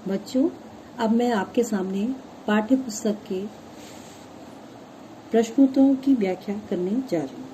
बच्चों, अब मैं आपके सामने पाठ्य पुस्तक के प्रश्नोत्तरों की व्याख्या करने जा रही हूँ।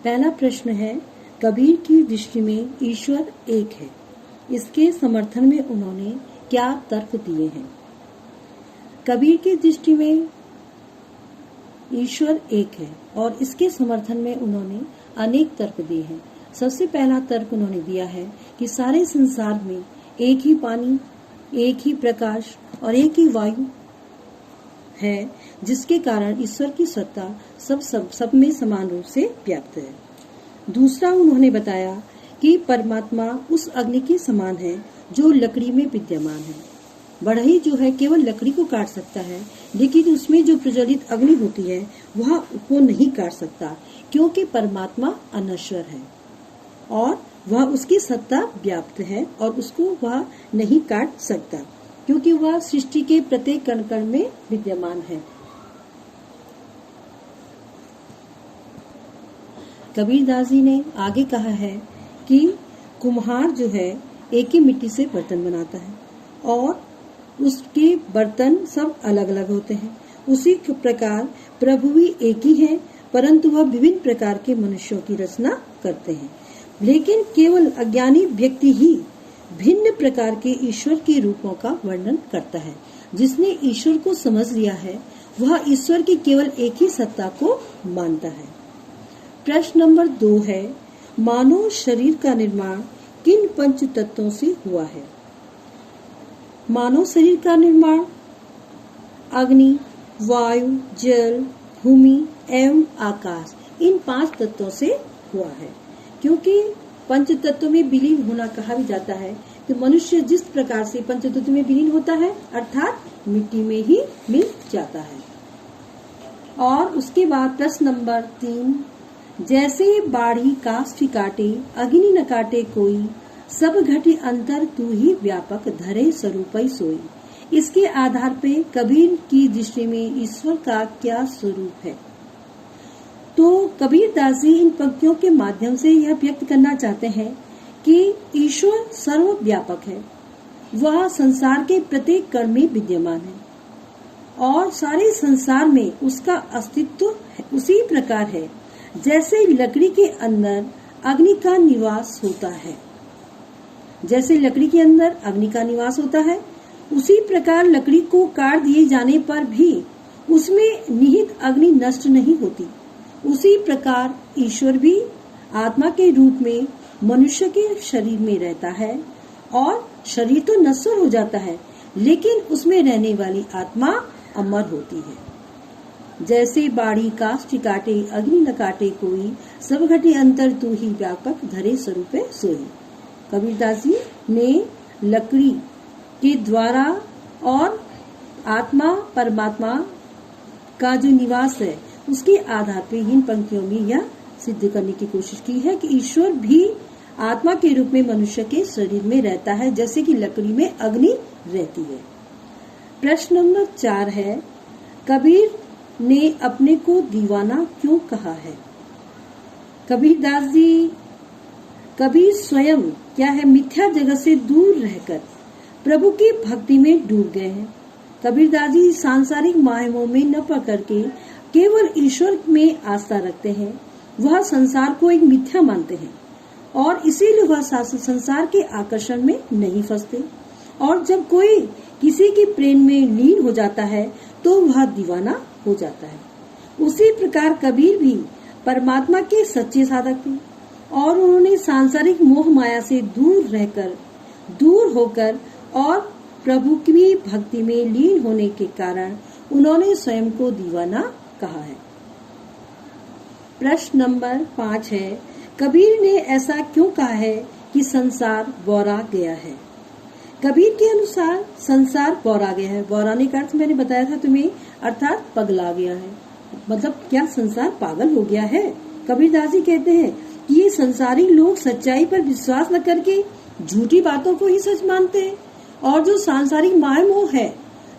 पहला प्रश्न है, कबीर की दृष्टि में ईश्वर एक है, इसके समर्थन में उन्होंने क्या तर्क दिए हैं? कबीर की दृष्टि में ईश्वर एक है और इसके समर्थन में उन्होंने अनेक तर्क दिए हैं। सबसे पहला तर्क उन्होंने दिया है कि सारे संसार में एक ही पानी, एक ही प्रकाश और एक ही वायु है, जिसके कारण ईश्वर की सत्ता सब में समान रूप से व्याप्त है। दूसरा उन्होंने बताया कि परमात्मा उस अग्नि के समान है जो लकड़ी में विद्यमान है। बढ़ई जो है केवल लकड़ी को काट सकता है, लेकिन उसमें जो प्रज्वलित अग्नि होती है वह उसको नहीं काट सकता, क्योंकि परमात्मा अनश्वर है और वह उसकी सत्ता व्याप्त है और उसको वह नहीं काट सकता, क्योंकि वह सृष्टि के प्रत्येक कण कण में विद्यमान है। कबीरदास जी ने आगे कहा है कि कुम्हार जो है एक ही मिट्टी से बर्तन बनाता है और उसके बर्तन सब अलग अलग होते हैं। उसी प्रकार प्रभु भी एक ही है, परंतु वह विभिन्न प्रकार के मनुष्यों की रचना करते हैं। लेकिन केवल अज्ञानी व्यक्ति ही भिन्न प्रकार के ईश्वर के रूपों का वर्णन करता है। जिसने ईश्वर को समझ लिया है वह ईश्वर की केवल एक ही सत्ता को मानता है। प्रश्न नंबर 2 है, मानव शरीर का निर्माण किन पंच तत्वों से हुआ है? मानव शरीर का निर्माण अग्नि, वायु, जल, भूमि एवं आकाश, इन 5 तत्वों से हुआ है। क्योंकि पंच तत्व में विलीन होना कहा भी जाता है कि मनुष्य जिस प्रकार से पंच तत्व में विलीन होता है अर्थात मिट्टी में ही मिल जाता है। और उसके बाद प्रश्न नंबर 3, जैसे बाढ़ी काष्ठ काटे अग्नि न काटे कोई, सब घटी अंतर तू ही व्यापक धरे स्वरूपै सोई। इसके आधार पे कबीर की दृष्टि में ईश्वर का क्या स्वरूप है? तो कबीरदास जी इन पंक्तियों के माध्यम से यह व्यक्त करना चाहते हैं कि ईश्वर सर्वव्यापक है, वह संसार के प्रत्येक कण में विद्यमान है और सारे संसार में उसका अस्तित्व उसी प्रकार है जैसे लकड़ी के अंदर अग्नि का निवास होता है। जैसे लकड़ी के अंदर अग्नि का निवास होता है, उसी प्रकार लकड़ी को काट दिए जाने पर भी उसमें निहित अग्नि नष्ट नहीं होती। उसी प्रकार ईश्वर भी आत्मा के रूप में मनुष्य के शरीर में रहता है और शरीर तो नश्वर हो जाता है, लेकिन उसमें रहने वाली आत्मा अमर होती है। जैसे बाड़ी काष्ठ काटे अग्नि न काटे कोई, सब घटे अंतर तू ही व्यापक धरे स्वरूपे सोई। कबीरदास जी ने लकड़ी के द्वारा और आत्मा परमात्मा का जो निवास है उसके आधार पर इन पंक्तियों में यह सिद्ध करने की कोशिश की है कि ईश्वर भी आत्मा के रूप में मनुष्य के शरीर में रहता है, जैसे कि लकड़ी में अग्नि रहती है। प्रश्न नंबर 4 है, कबीर ने अपने को दीवाना क्यों कहा है? कबीरदास जी कबीर स्वयं क्या है मिथ्या जगत से दूर रहकर प्रभु की भक्ति में डूब गए हैं। कबीरदास जी सांसारिक मायामोह में न पकड़ के केवल ईश्वर में आस्था रखते हैं। वह संसार को एक मिथ्या मानते हैं और इसीलिए वह संसार के आकर्षण में नहीं फंसते। और जब कोई किसी के प्रेम में लीन हो जाता है तो वह दीवाना हो जाता है। उसी प्रकार कबीर भी परमात्मा के सच्चे साधक थे और उन्होंने सांसारिक मोह माया से दूर होकर और प्रभु की भक्ति में लीन होने के कारण उन्होंने स्वयं को दीवाना कहा है। प्रश्न नंबर 5 है, कबीर ने ऐसा क्यों कहा है कि संसार बौरा गया है? कबीर के अनुसार संसार बौरा गया है। बौराने का अर्थ मैंने बताया था तुम्हें, अर्थात पगला गया है। मतलब क्या संसार पागल हो गया है? कबीरदास जी कहते हैं कि ये संसारिक लोग सच्चाई पर विश्वास न करके झूठी बातों को ही सच मानते हैं और जो सांसारिक माया मोह है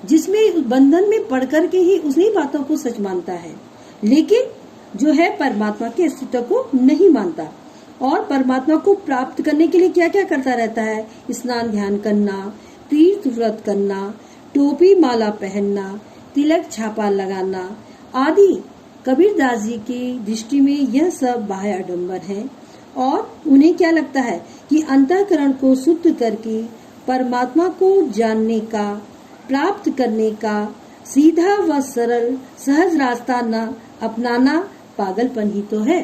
जिसमें बंधन में पड़ कर के ही उसी बातों को सच मानता है, लेकिन जो है परमात्मा के अस्तित्व को नहीं मानता और परमात्मा को प्राप्त करने के लिए क्या क्या करता रहता है? स्नान ध्यान करना, तीर्थ व्रत करना, टोपी माला पहनना, तिलक छापा लगाना आदि कबीरदास जी की दृष्टि में यह सब बाह्य आडंबर है। और उन्हें क्या लगता है कि अंतःकरण को शुद्ध करके परमात्मा को जानने का, प्राप्त करने का सीधा व सरल सहज रास्ता न अपनाना पागलपन ही तो है।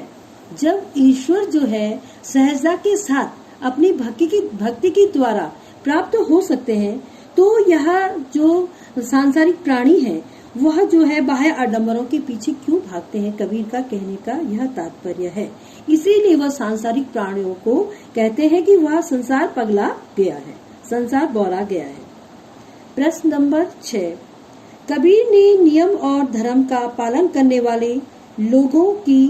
जब ईश्वर जो है सहजता के साथ अपनी भक्ति के द्वारा प्राप्त हो सकते हैं, तो यह जो सांसारिक प्राणी है वह जो है बाह्य आडंबरों के पीछे क्यों भागते हैं, कबीर का कहने का यह तात्पर्य है। इसीलिए वह सांसारिक प्राणियों को कहते हैं कि वह संसार पगला गया है, संसार बौरा गया है। प्रश्न नंबर 6, कबीर ने नियम और धर्म का पालन करने वाले लोगों की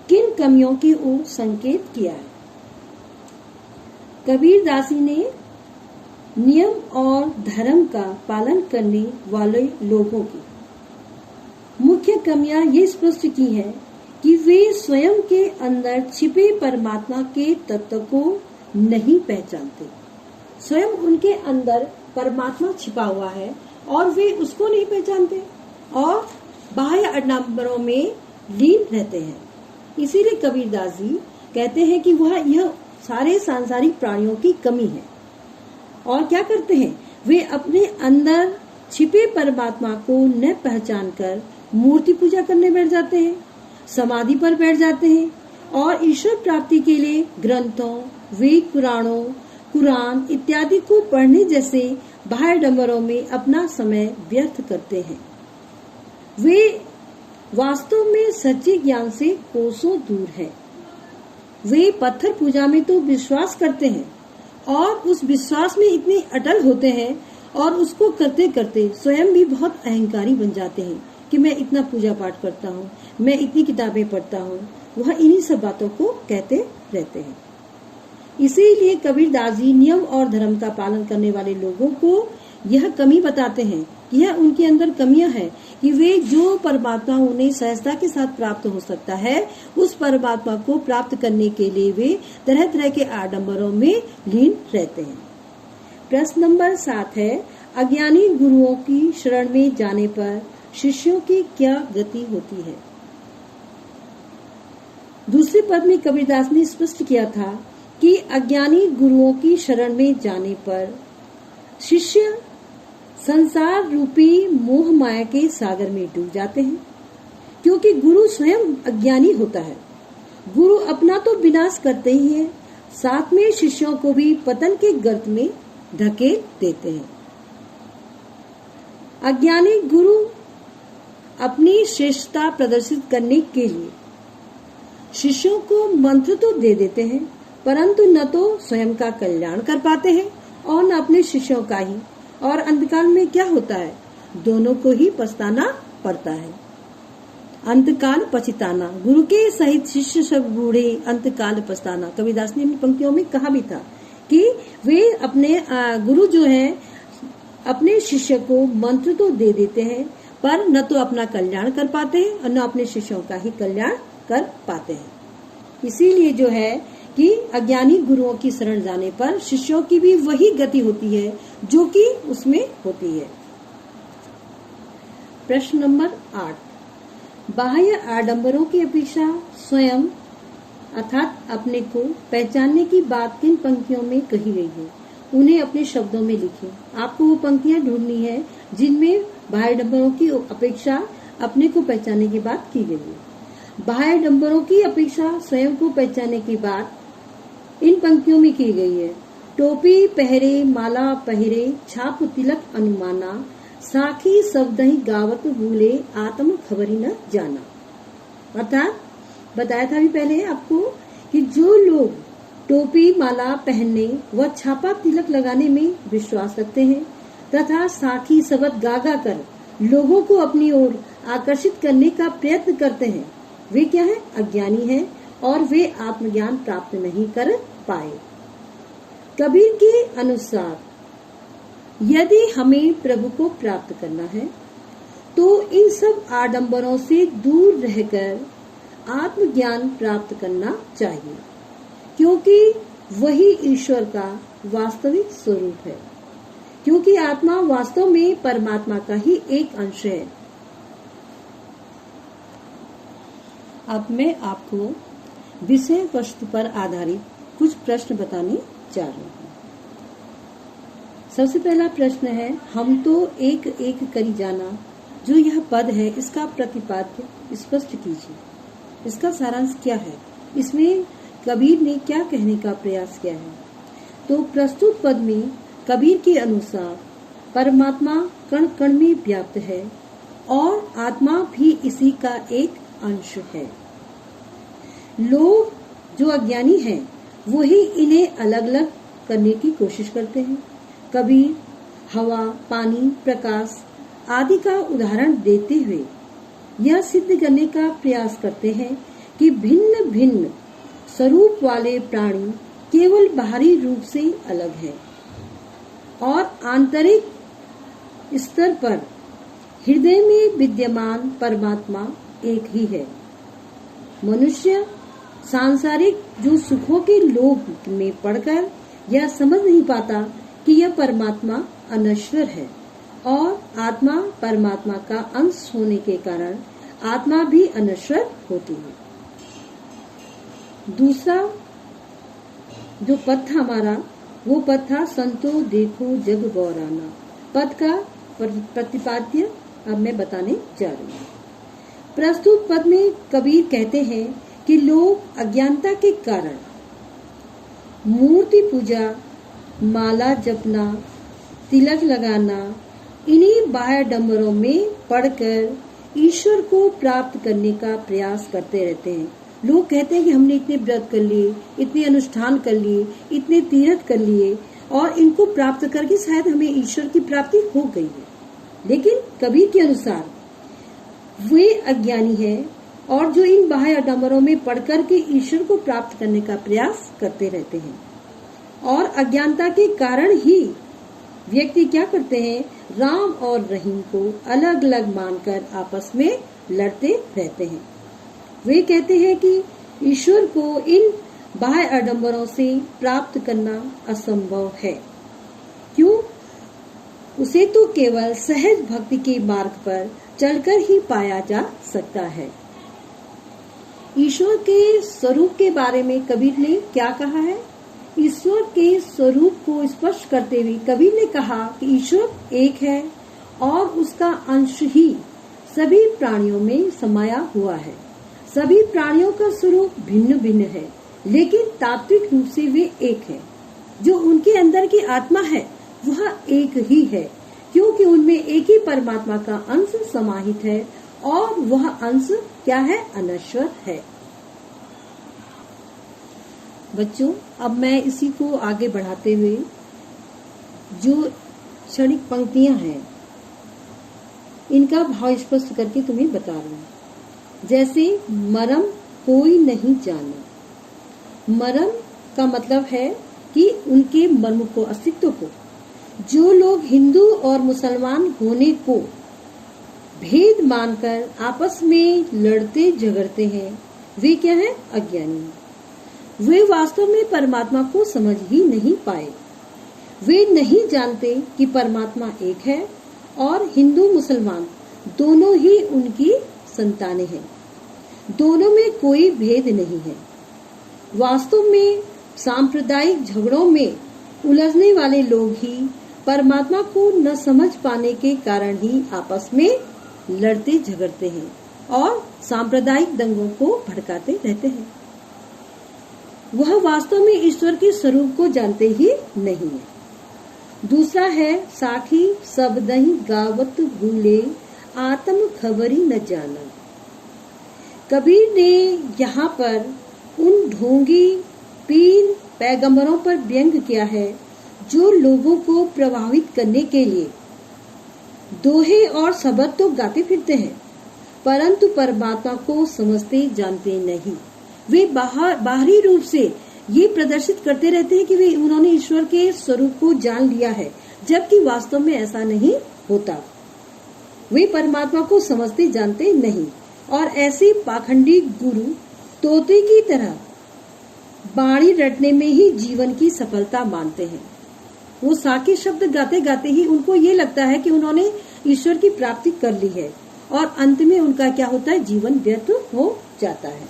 किन कमियों की ओर संकेत किया है? कबीर दासी ने नियम और धर्म का पालन करने वाले लोगों की मुख्य कमियां ये स्पष्ट की है कि वे स्वयं के अंदर छिपे परमात्मा के तत्व को नहीं पहचानते। स्वयं उनके अंदर परमात्मा छिपा हुआ है और वे उसको नहीं पहचानते और बाह्य आडंबरों में लीन रहते हैं। इसीलिए कबीरदास जी कहते हैं कि वह यह सारे सांसारिक प्राणियों की कमी है। और क्या करते हैं, वे अपने अंदर छिपे परमात्मा को न पहचान कर मूर्ति पूजा करने बैठ जाते हैं, समाधि पर बैठ जाते हैं और ईश्वर प्राप्ति के लिए ग्रंथों, वेद पुराणों, कुरान इत्यादि को पढ़ने जैसे बाह्य आडंबरों में अपना समय व्यर्थ करते हैं। वे वास्तव में सच्चे ज्ञान से कोसों दूर हैं। वे पत्थर पूजा में तो विश्वास करते हैं और उस विश्वास में इतने अटल होते हैं और उसको करते करते स्वयं भी बहुत अहंकारी बन जाते हैं कि मैं इतना पूजा पाठ करता हूँ, मैं इतनी किताबें पढ़ता हूँ। वह इन्हीं सब बातों को कहते रहते हैं। इसीलिए कबीरदास जी नियम और धर्म का पालन करने वाले लोगों को यह कमी बताते हैं कि यह उनके अंदर कमियां हैं कि वे जो परमात्मा उन्हें सहजता के साथ प्राप्त हो सकता है, उस परमात्मा को प्राप्त करने के लिए वे तरह तरह के आडंबरों में लीन रहते हैं। प्रश्न नंबर 7 है, अज्ञानी गुरुओं की शरण में जाने पर शिष्यों की क्या गति होती है? दूसरे पद में कबीरदास ने स्पष्ट किया था कि अज्ञानी गुरुओं की शरण में जाने पर शिष्य संसार रूपी मोह माया के सागर में डूब जाते हैं, क्योंकि गुरु स्वयं अज्ञानी होता है। गुरु अपना तो विनाश करते ही है, साथ में शिष्यों को भी पतन के गर्त में धकेल देते हैं। अज्ञानी गुरु अपनी श्रेष्ठता प्रदर्शित करने के लिए शिष्यों को मंत्र तो दे देते हैं, परंतु न तो स्वयं का कल्याण कर पाते हैं और न अपने शिष्यों का ही। और अंतकाल में क्या होता है, दोनों को ही पछताना पड़ता है। अंतकाल पछताना, गुरु के सहित शिष्य सब बूढ़े अंतकाल पछताना। कबीरदास ने अपनी पंक्तियों में कहा भी था कि वे अपने गुरु जो है अपने शिष्य को मंत्र तो दे देते हैं, पर न तो अपना कल्याण कर पाते हैं और न अपने शिष्यों का ही कल्याण कर पाते हैं। इसीलिए जो है कि अज्ञानी गुरुओं की शरण जाने पर शिष्यों की भी वही गति होती है जो कि उसमें होती है। प्रश्न नंबर 8, बाह्य आडंबरों की अपेक्षा स्वयं अर्थात अपने को पहचानने की बात किन पंक्तियों में कही गई है, उन्हें अपने शब्दों में लिखें। आपको वो पंक्तियां ढूंढनी है जिनमें बाह्य आडंबरों की अपेक्षा अपने को पहचानने की बात की गई है। बाह्य आडंबरों की अपेक्षा स्वयं को पहचानने की बात इन पंक्तियों में की गई है। टोपी पहरे माला पहरे छाप तिलक अनुमाना, साखी शब्दहि गावत भूले आत्म खबरी न जाना। अर्थात बताया था भी पहले आपको कि जो लोग टोपी माला पहनने व छापा तिलक लगाने में विश्वास रखते हैं तथा साखी शब्द गा गा कर लोगों को अपनी ओर आकर्षित करने का प्रयत्न करते हैं, वे क्या है, अज्ञानी हैं और वे आत्मज्ञान प्राप्त नहीं कर पाए। कबीर के अनुसार यदि हमें प्रभु को प्राप्त करना है तो इन सब आडंबरों से दूर रहकर आत्मज्ञान प्राप्त करना चाहिए, क्योंकि वही ईश्वर का वास्तविक स्वरूप है, क्योंकि आत्मा वास्तव में परमात्मा का ही एक अंश है। अब मैं आपको विषय वस्तु पर आधारित कुछ प्रश्न बताने जा रही हूँ। सबसे पहला प्रश्न है, हम तो एक एक करी जाना, जो यह पद है इसका प्रतिपाद्य स्पष्ट कीजिए। इसका सारांश क्या है? इसमें कबीर ने क्या कहने का प्रयास किया है? तो प्रस्तुत पद में कबीर के अनुसार परमात्मा कण कण में व्याप्त है और आत्मा भी इसी का एक अंश है। लोग जो अज्ञानी हैं वही इन्हें अलग अलग करने की कोशिश करते हैं। कबीर हवा, पानी, प्रकाश आदि का उदाहरण देते हुए यह सिद्ध करने का प्रयास करते हैं कि भिन्न भिन्न स्वरूप वाले प्राणी केवल बाहरी रूप से अलग हैं और आंतरिक स्तर पर हृदय में विद्यमान परमात्मा एक ही है। मनुष्य सांसारिक जो सुखों के लोभ में पड़कर यह समझ नहीं पाता कि यह परमात्मा अनश्वर है और आत्मा परमात्मा का अंश होने के कारण आत्मा भी अनश्वर होती है। दूसरा जो पद था हमारा, वो पद था संतो देखो जग गौराना। पद का प्रतिपाद्य अब मैं बताने जा रही हूँ। प्रस्तुत पद में कबीर कहते हैं कि लोग अज्ञानता के कारण मूर्ति पूजा, माला जपना, तिलक लगाना, इन्हीं बाह्य डंबरों में पड़कर ईश्वर को प्राप्त करने का प्रयास करते रहते हैं। लोग कहते हैं कि हमने इतने व्रत कर लिए, इतने अनुष्ठान कर लिए, इतने तीर्थ कर लिए और इनको प्राप्त करके शायद हमें ईश्वर की प्राप्ति हो गई है। लेकिन कबीर के अनुसार वे अज्ञानी है और जो इन बाह्य आडंबरों में पड़कर के ईश्वर को प्राप्त करने का प्रयास करते रहते हैं और अज्ञानता के कारण ही व्यक्ति क्या करते हैं, राम और रहीम को अलग अलग मानकर आपस में लड़ते रहते हैं। वे कहते हैं कि ईश्वर को इन बाह्य आडंबरों से प्राप्त करना असंभव है। क्यों? उसे तो केवल सहज भक्ति के मार्ग पर चलकर ही पाया जा सकता है। ईश्वर के स्वरूप के बारे में कबीर ने क्या कहा है? ईश्वर के स्वरूप को स्पष्ट करते हुए कबीर ने कहा कि ईश्वर एक है और उसका अंश ही सभी प्राणियों में समाया हुआ है। सभी प्राणियों का स्वरूप भिन्न भिन्न है, लेकिन तात्विक रूप से वे एक है। जो उनके अंदर की आत्मा है वह एक ही है, क्योंकि उनमें एक ही परमात्मा का अंश समाहित है और वह अंश क्या है? अनश्वर है। बच्चों, अब मैं इसी को आगे बढ़ाते हुए जो क्षणिक पंक्तियां हैं इनका भाव स्पष्ट करके तुम्हें बता रही हूँ। जैसे मरम कोई नहीं जाना। मरम का मतलब है कि उनके मर्म को, अस्तित्व को। जो लोग हिंदू और मुसलमान होने को भेद मानकर आपस में लड़ते झगड़ते हैं वे क्या है? अज्ञानी हैं। वे वास्तव में परमात्मा को समझ ही नहीं पाए। वे नहीं जानते कि परमात्मा एक है और हिंदू मुसलमान दोनों ही उनकी संतानें हैं। दोनों में कोई भेद नहीं है। वास्तव में सांप्रदायिक झगड़ों में उलझने वाले लोग ही परमात्मा को न समझ पाने के कारण ही आपस में लड़ते झगड़ते हैं और सांप्रदायिक दंगों को भड़काते रहते हैं। वह वास्तव में ईश्वर के स्वरूप को जानते ही नहीं है। दूसरा है साखी सबदही गावत भूले आत्म खबरी न जाना। कबीर ने यहाँ पर उन ढोंगी पीर पैगंबरों पर व्यंग किया है जो लोगों को प्रभावित करने के लिए दोहे और शब्द तो गाते फिरते हैं, परंतु परमात्मा को समझते जानते नहीं। वे बाहरी रूप से ये प्रदर्शित करते रहते हैं कि वे उन्होंने ईश्वर के स्वरूप को जान लिया है, जबकि वास्तव में ऐसा नहीं होता। वे परमात्मा को समझते जानते नहीं और ऐसे पाखंडी गुरु तोते की तरह बाणी रटने में ही जीवन की सफलता मानते हैं। वो साके शब्द गाते गाते ही उनको ये लगता है कि उन्होंने ईश्वर की प्राप्ति कर ली है और अंत में उनका क्या होता है, जीवन व्यर्थ हो जाता है।